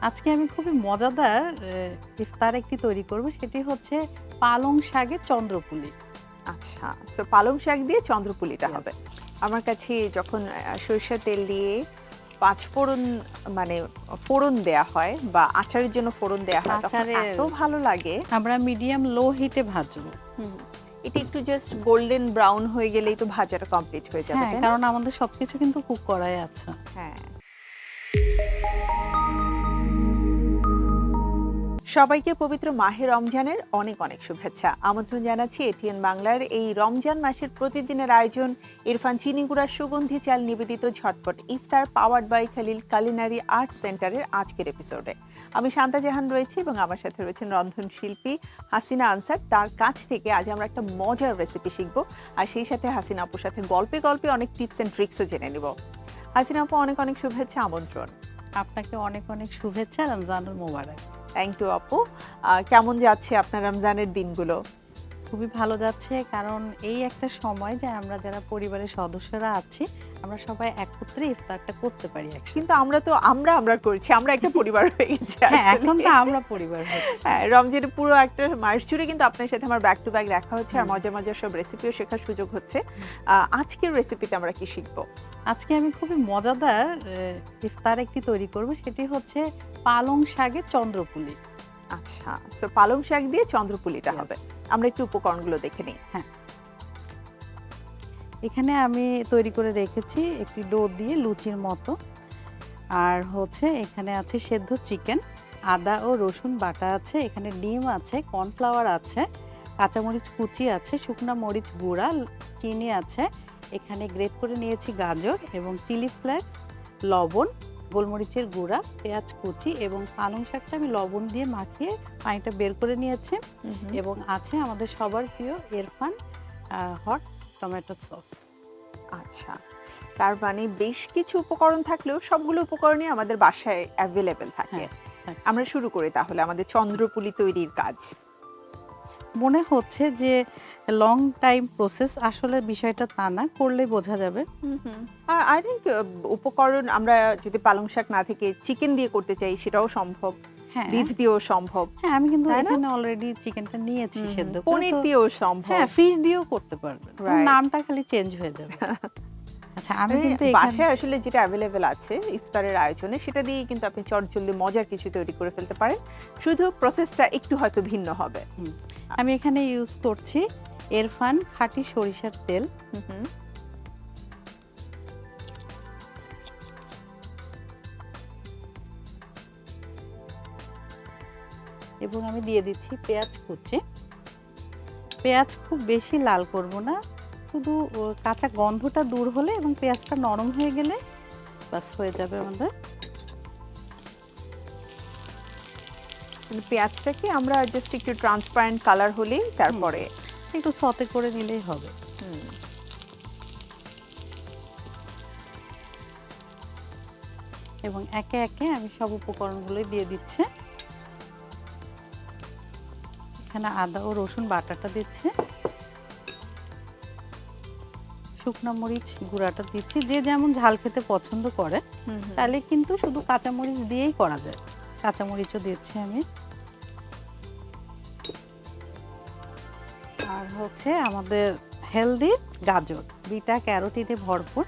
আজকে আমি খুবই মজাদার ইফতার একটি তৈরি করব। সেটি হচ্ছে পালং শাকের চন্দ্রপুলি। আচ্ছা, সো পালং শাক দিয়ে চন্দ্রপুলিটা Yes. হবে। আমার কাছে যখন সরিষার তেল দিয়ে পাঁচফোড়ন মানে ফোড়ন দেয়া হয় বা আচারের জন্য ফোড়ন দেয়া হয় তখন আচারের এত ভালো লাগে। আমরা মিডিয়াম লো হিটে ভাজবো। হুম, এটা একটু জাস্ট গোল্ডেন ব্রাউন হয়ে গেলেই তো ভাজাটা কমপ্লিট হয়ে যাবে, হ্যাঁ, তাই না? কারণ আমাদের সবকিছু কিন্তু কুক করাই আছে। হ্যাঁ। সবাইকে পবিত্র মাহে রমজানের অনেক অনেক শুভেচ্ছা। আমন্ত্রণ জানাচ্ছি এটিএন বাংলার এই রমজান মাসের প্রতিদিনের আয়োজন ইরফান চিনিগুড়ার সুগন্ধি চাল নিবেদিত ঝটপট ইফতার powered by Khalil culinary art সেন্টারের আজকের এপিসোডে। আমি শান্তা জাহান রয়েছি এবং আমার সাথে রয়েছেন রন্ধন শিল্পী হাসিনা আনসার। তার কাছ থেকে আজ আমরা একটা মজার রেসিপি শিখব, আর সেই সাথে হাসিনা আপুর সাথে গল্পে গল্পে অনেক টিপস এন্ড ট্রিক্সও জেনে নিব। হাসিনা আপু, অনেক অনেক শুভেচ্ছা, আমন্ত্রণ। আপনাকে অনেক অনেক শুভেচ্ছা, রমজানুল মোবারক। থ্যাংক ইউ আপু। কেমন যাচ্ছে আপনার রমজানের দিনগুলো? খুবই ভালো যাচ্ছে, কারণ এই একটা সময় যে আমরা যারা পরিবারের সদস্যরা আছি আমরা সবাই একত্রে ইফতারটা করতে পারি একসাথে। কিন্তু আমরা করছি, আমরা একটা পরিবার হয়ে গেছি হ্যাঁ, আসলে। এখন তো আমরা পরিবার হচ্ছি। হ্যাঁ, রমজানের পুরো একটা মাস জুড়ে কিন্তু আপনার সাথে আমার ব্যাক টু ব্যাক দেখা হচ্ছে আর হুম। মজার মজার সব রেসিপিও শেখার সুযোগ হচ্ছে। আজকের রেসিপিতে আমরা কি শিখবো? আজকে আমি খুবই মজাদার ইফতার একটি তৈরি করব। সেটি হচ্ছে পালং শাকের চন্দ্রপুলি। আচ্ছা, সো পালং শাক দিয়ে চন্দ্রপুলিটা Yes. হবে। আমরা একটু উপকরণগুলো দেখে নিই। এখানে আমি তৈরি করে রেখেছি একটি ডো দিয়ে লুচির মতো। আর হচ্ছে এখানে আছে সেদ্ধ চিকেন, আদা ও রসুন বাটা আছে, এখানে ডিম আছে, কর্নফ্লাওয়ার আছে, কাঁচামরিচ কুচি আছে, শুকনা মরিচ গুঁড়া, চিনি আছে, এখানে গ্রেট করে নিয়েছি গাজর এবং চিলি ফ্লেক্স, লবণ, গোলমরিচের গুঁড়া, পেঁয়াজ কুচি এবং পালং শাকটা আমি লবণ দিয়ে মাখিয়ে পানিটা বের করে নিয়েছি। এবং আছে আমাদের সবার প্রিয় ইরফান হট টমেটো সস। আচ্ছা, তার মানে বেশ কিছু উপকরণ থাকলেও সবগুলো উপকরণই আমাদের বাসায় অ্যাভেলেবেল থাকে। হ্যাঁ, আমরা শুরু করি তাহলে আমাদের চন্দ্রপুলি তৈরির কাজ। মনে হচ্ছে যে লং টাইম প্রসেস, আসলে বিষয়টা তা না, করলে বোঝা যাবে। আই থিঙ্ক উপকরণ আমরা যদি পালং শাক না থেকে চিকেন দিয়ে করতে চাই সেটাও সম্ভব, হ্যাঁ, বিফ দিয়েও সম্ভব, হ্যাঁ, আমি কিন্তু তাই না? এখানে অলরেডি চিকেনটা নিয়েছি সেদ্ধ করে, পনির তো দিয়েও সম্ভব। হ্যাঁ, ফিশ দিয়েও করতে পারবেন। তো Right. নামটা খালি চেঞ্জ হয়ে যাবে। আচ্ছা, আমি মানে কিন্তু এখানে বাসায় আসলে যেটা অ্যাভেলেবেল আছে ইফতারের আয়োজনে সেটা দিয়েই কিন্তু আপনি চটজলদি মজার কিছু তৈরি করে ফেলতে পারেন, শুধু প্রসেসটা একটু হয়তো ভিন্ন হবে। আমি এখানে ইউজ করছি ইরফান খাঁটি সরিষার তেল। হুম হুম। এবং আমি দিয়ে দিচ্ছি পেঁয়াজ কুচি। পেঁয়াজ খুব বেশি লাল করব না, শুধু কাঁচা গন্ধটা দূর হলে এবং পেঁয়াজটা নরম হয়ে গেলে বাস হয়ে যাবে আমাদের। মানে পেঁয়াজটাকে আমরা জাস্ট একটু ট্রান্সপারেন্ট কালার হলেই তারপরে একটু সতে করে নিলেই হবে। হুম। এবং একে একে আমি সব উপকরণগুলোই দিয়ে দিচ্ছি। এখানে আদা ও রসুন বাটাটা দিচ্ছি, শুকনো মরিচ গুঁড়াটা দিচ্ছি, যে যেমন ঝাল খেতে পছন্দ করে তাহলে কিন্তু শুধু কাঁচামরিচ দিয়েই করা যায়। কাঁচামরিচও দিচ্ছি আমি। আর হচ্ছে আমাদের হেলদি গাজর, বিটা ক্যারোটিনে ভরপুর,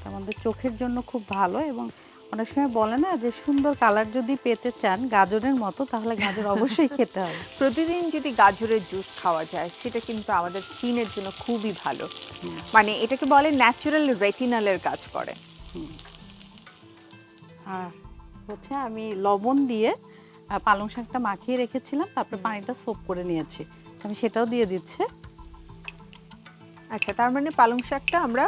আমাদের চোখের জন্য খুব ভালো। এবং অনেক সময় বলে না যে সুন্দর কালার যদি পেতে চান গাজরের মতো, তাহলে গাজর অবশ্যই খেতে হবে। প্রতিদিন যদি গাজরের জুস খাওয়া যায় সেটা কিন্তু আমাদের স্কিনের জন্য খুবই ভালো। মানে এটাকে বলে ন্যাচারাল রেটিনালের কাজ করে। আর হচ্ছে আমি লবণ দিয়ে পালং শাকটা মাখিয়ে রেখেছিলাম, তারপরে পানিটা সোপ করে নিয়েছি, আমি সেটাও দিয়ে দিচ্ছি। আচ্ছা, তার মানে পালং শাকটা আমরা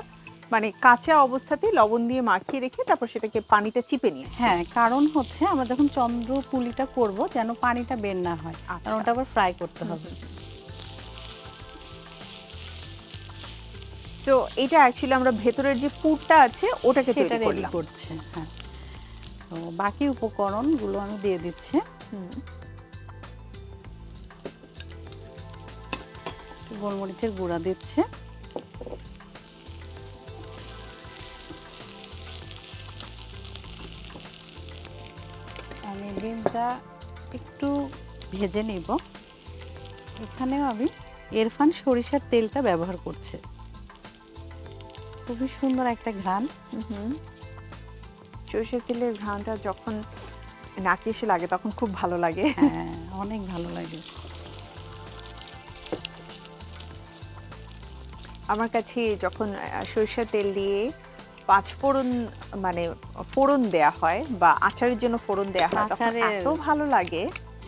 মানে কাঁচা অবস্থাতেই লবণ দিয়ে মাখিয়ে রেখে তারপর সেটাকে পানিটা চিপে নিয়ে। হ্যাঁ, কারণ হচ্ছে আমরা যখন চন্দ্রপুলিটা করব যেন পানিটা বের না হয়, কারণ ওটা আবার ফ্রাই করতে হবে। তো এটা অ্যাকচুয়ালি আমরা ভেতরের যে পুরটা আছে ওটাকে সেটা তৈরি রেডি করলাম। করছে। হ্যাঁ, তো বাকি উপকরণগুলো আমি দিয়ে দিচ্ছি। গোলমরিচের গুঁড়া দিচ্ছে, আমি ডিমটা একটু ভেজে নিব। এখানেও আমি ইরফান সরিষার তেলটা ব্যবহার করছি। খুবই সুন্দর একটা ঘ্রাণ। সরিষার তেলের ঘ্রাণটা যখন নাকে এসে লাগে তখন খুব ভালো লাগে। হ্যাঁ, অনেক ভালো লাগে। আমার কাছে যখন সরিষার তেল দিয়ে পাঁচফোড়ন মানে ফোড়ন দেয়া হয় বা আচারের জন্য ফোড়ন দেয়া হয় তখন এত ভালো লাগে।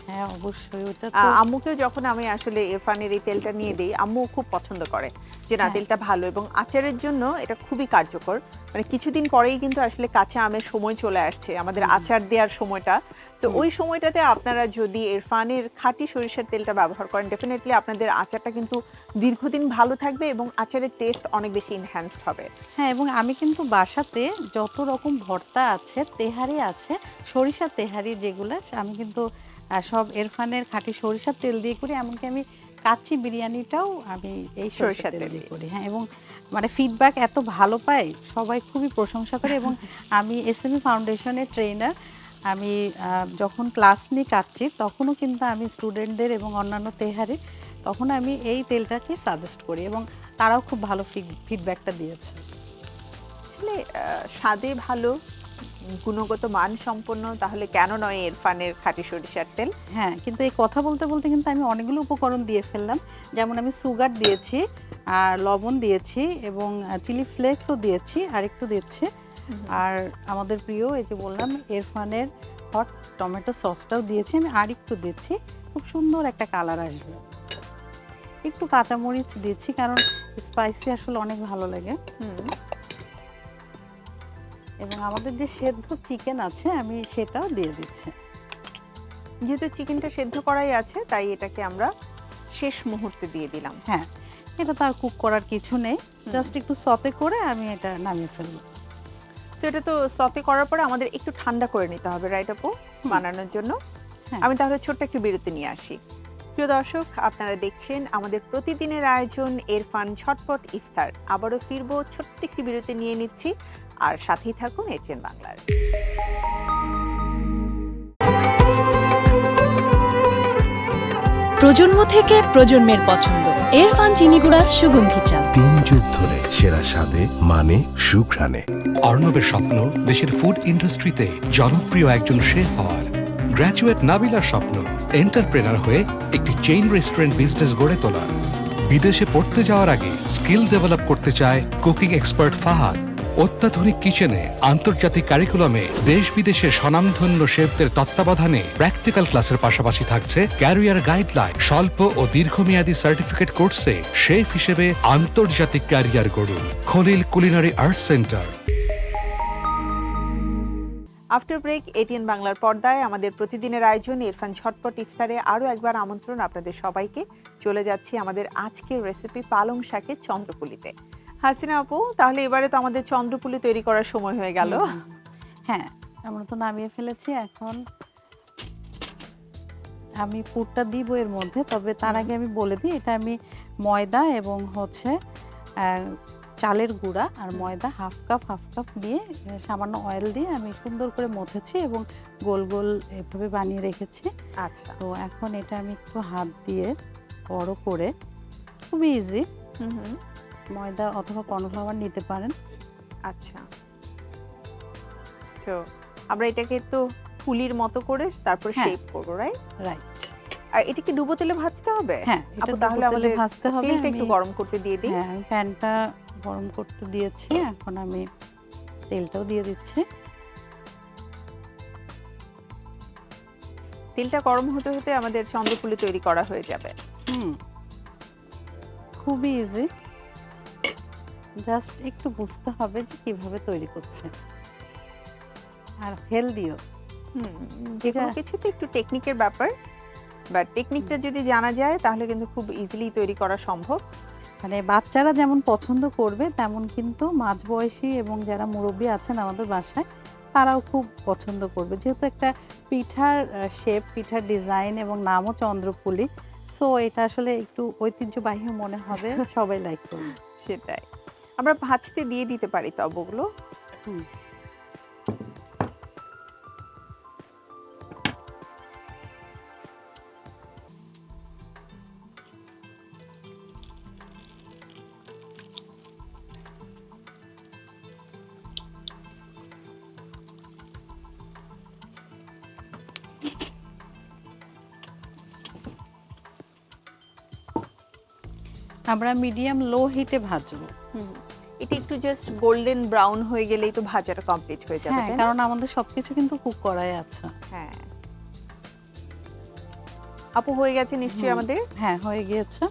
হ্যাঁ, অবশ্যই। ওটা তো আম্মুকেও যখন আমি আসলে ইরফানের এই তেলটা নিয়ে দিই, আম্মু খুব পছন্দ করে যে না তেলটা ভালো, এবং আচারের জন্য এটা খুবই কার্যকর। মানে কিছুদিন পরেই কিন্তু আসলে কাঁচা আমের সময় চলে আসছে, আমাদের আচার দেওয়ার সময়টা। তো ওই সময়টাতে আপনারা যদি ইরফানের খাঁটি সরিষার তেলটা ব্যবহার করেন, ডেফিনেটলি আপনাদের আচারটা কিন্তু দীর্ঘদিন ভালো থাকবে এবং আচারের টেস্ট অনেক বেশি এনহ্যান্সড হবে। হ্যাঁ, এবং আমি কিন্তু বাসাতে যত রকম ভর্তা আছে, তেহারি আছে, সরিষার তেহারি যেগুলো, আমি কিন্তু সব ইরফানের খাঁটি সরিষার তেল দিয়ে করি। এমনকি আমি কাচ্চি বিরিয়ানিটাও আমি এই সরিষার তেল দিয়ে করি। হ্যাঁ, এবং মানে ফিডব্যাক এত ভালো পাই, সবাই খুবই প্রশংসা করে। এবং আমি এসএমই ফাউন্ডেশনের ট্রেনার। আমি যখন ক্লাস নিই কাচ্চির, তখনও কিন্তু আমি স্টুডেন্টদের এবং অন্যান্য তেহারি, তখন আমি এই তেলটাকে সাজেস্ট করি এবং তারাও খুব ভালো ফিডব্যাকটা দিয়েছে। আসলে স্বাদে ভালো, গুণগত মান সম্পন্ন, তাহলে কেন নয় ইরফানের খাঁটি সরিষার তেল। হ্যাঁ, কিন্তু এই কথা বলতে বলতে কিন্তু আমি অনেকগুলো উপকরণ দিয়ে ফেললাম। যেমন আমি সুগার দিয়েছি, আর লবণ দিয়েছি, এবং চিলি ফ্লেক্সও দিয়েছি, আর একটু দিচ্ছি। আর আমাদের প্রিয় এই যে বললাম ইরফানের হট টমেটো সসটাও দিয়েছি আমি, আর একটু দিচ্ছি। খুব সুন্দর একটা কালার আসবে। একটু কাঁচামরিচ দিচ্ছি কারণ স্পাইসি আসলে অনেক ভালো লাগে। এবং আমাদের যে সেদ্ধ চিকেন আছে আমি সেটাও দিয়ে দিচ্ছি। যেহেতু চিকেনটা সেদ্ধ করাই আছে, তাই এটাকে আমরা শেষ মুহূর্তে দিয়ে দিলাম। হ্যাঁ, এটা তো আর কুক করার কিছু নেই, জাস্ট একটু সতে করে আমি এটা নামিয়ে ফেলবো। সো এটা তো সতে করার পরে আমাদের একটু ঠান্ডা করে নিতে হবে, রাইট আপু, বানানোর জন্য। আমি তাহলে ছোট্ট একটু বিরতি নিয়ে আসি। প্রিয় দর্শক, আপনারা দেখছেন আমাদের প্রতিদিনের আয়োজন ইরফান ঝটপট ইফতার। আবারও ফিরবো, ছোট্ট একটি বিরতি নিয়ে নিচ্ছি, আর সাথেই থাকুন এটিএন বাংলার। প্রজন্ম থেকে প্রজন্মের পছন্দ ইরফান চিনিগুড়ার সুগন্ধি চা। 3 যুগ ধরে সেরা স্বাদে, মানে, সুঘ্রাণে। অর্ণবের স্বপ্ন দেশের ফুড ইন্ডাস্ট্রিতে জনপ্রিয় একজন শেফ হওয়ার। গ্র্যাজুয়েট নাবিলার স্বপ্ন এন্টারপ্রেনার হয়ে একটি চেইন রেস্টুরেন্ট বিজনেস গড়ে তোলা। বিদেশে পড়তে যাওয়ার আগে স্কিল ডেভেলপ করতে চায় কুকিং এক্সপার্ট ফাহাদ। অত্যাধুনিক কিচেনে, আন্তর্জাতিক কারিকুলামে দেশ বিদেশের স্বনামধন্য শেফদের তত্ত্বাবধানে প্র্যাকটিক্যাল ক্লাসের পাশাপাশি থাকছে ক্যারিয়ার গাইডলাইন। স্বল্প ও দীর্ঘমেয়াদী সার্টিফিকেট কোর্সে শেফ হিসেবে আন্তর্জাতিক ক্যারিয়ার গড়ুন। Khalil culinary arts center. After break ATN বাংলার পর্দায় আমাদের প্রতিদিনের আয়োজন ইরফান ঝটপট ইফতারে আরও একবার আমন্ত্রণ আপনাদের সবাইকে। চলে যাচ্ছি আমাদের আজকের রেসিপি পালং শাকের চন্দ্রপুলিতে। হাসিনা আপু, তাহলে এবারে তো আমাদের চন্দ্রপুলি তৈরি করার সময় হয়ে গেল। হ্যাঁ, আমরা তো নামিয়ে ফেলেছি। এখন আমি পুরটা দিব এর মধ্যে, তবে তার আগে আমি বলে দিই এটা আমি ময়দা এবং চালের গুঁড়া আর ময়দা হাফ কাপ দিয়ে সামান্য অয়েল দিয়ে আমি সুন্দর করে মথেছি এবং গোল গোল এভাবে বানিয়ে রেখেছি। আচ্ছা, তো এখন এটা আমি একটু হাত দিয়ে বড় করে, খুবই ইজি, ময়দা অথবা কর্নফ্লাওয়ার নিতে পারেন। আচ্ছা, তো আমরা এটাকে তো পুলির মতো করে তারপর শেপ করব, রাইট? আর এটা কি ডুবো তেলে ভাজতে হবে? হ্যাঁ, এটা তাহলে আমাদের ভাজতে হবে। তেলটা একটু গরম করতে দিয়ে দিই। হ্যাঁ, আমি প্যানটা গরম করতে দিয়েছি, এখন আমি তেলটাও দিয়ে দিচ্ছি। তেলটা গরম হতে হতে আমাদের চন্দ্রপুলি তৈরি করা হয়ে যাবে। খুবই ইজি, জাস্ট একটু বুঝতে হবে যে কিভাবে তৈরি করছে, আর হেলদিও। যে কোনো কিছুতে একটু টেকনিকের ব্যাপার, বাট টেকনিকটা যদি জানা যায় তাহলে কিন্তু খুব ইজিলি তৈরি করা সম্ভব। মানে বাচ্চারা যেমন পছন্দ করবে, তেমন কিন্তু মাঝবয়সী এবং যারা মুরব্বী আছেন আমাদের বাসায়, তারাও খুব পছন্দ করবে, যেহেতু একটা পিঠার শেপ, পিঠার ডিজাইন এবং নামও চন্দ্রপুলি। সো এটা আসলে একটু ঐতিহ্যবাহী মনে হবে, সবাই লাইক করবে। সেটাই, আমরা ভাজতে দিয়ে দিতে পারি তবগুলো। আমরা মিডিয়াম লো হিটে ভাজবো। এটা একটু জাস্ট গোল্ডেন ব্রাউন হয়ে গেলেই তো ভাজাটা কমপ্লিট হয়ে যাবে, হ্যাঁ, তাই না? কারণ আমাদের সবকিছু কিন্তু কুক করাই আছে। হ্যাঁ। আপু হয়ে গেছে নিশ্চয়ই আমাদের? হ্যাঁ, হয়ে গিয়েছে।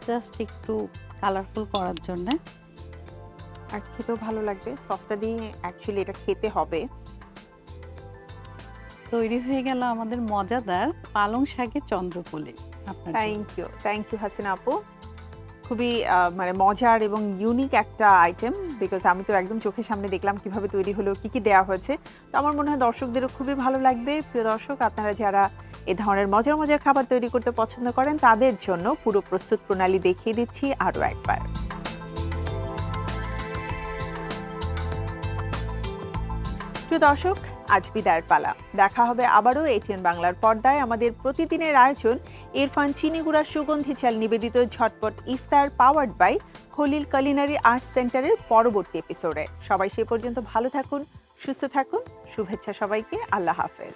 জাস্ট একটু কালারফুল করার জন্য। আর খেতেও ভালো লাগবে, সসটা দিয়ে অ্যাকচুয়ালি এটা খেতে হবে। তৈরি হয়ে গেল আমাদের মজাদার পালং শাকের চন্দ্রকলি। আপনার থ্যাংক ইউ হাসিনা আপু। খুবই মানে মজার এবং ইউনিক একটা আইটেম, বিকজ আমি তো একদম চোখের সামনে দেখলাম কিভাবে তৈরি হলো, কি কি দেওয়া হয়েছে। তো আমার মনে হয় দর্শকদেরও খুবই ভালো লাগবে। প্রিয় দর্শক, আপনারা যারা এ ধরনের মজার মজার খাবার তৈরি করতে পছন্দ করেন তাদের জন্য পুরো প্রস্তুত প্রণালী দেখিয়ে দিচ্ছি আরও একবার। প্রিয় দর্শক, আজ বিদায়ের পালা। দেখা হবে আবারও এটিএন বাংলার পর্দায়। আমাদের প্রতিদিনের আয়োজন ইরফান চিনিগুড়ার সুগন্ধি চাল নিবেদিত ঝটপট ইফতার powered by Khalil culinary arts সেন্টারের পরবর্তী এপিসোডে। সবাই সে পর্যন্ত ভালো থাকুন, সুস্থ থাকুন। শুভেচ্ছা সবাইকে। আল্লাহ হাফেজ।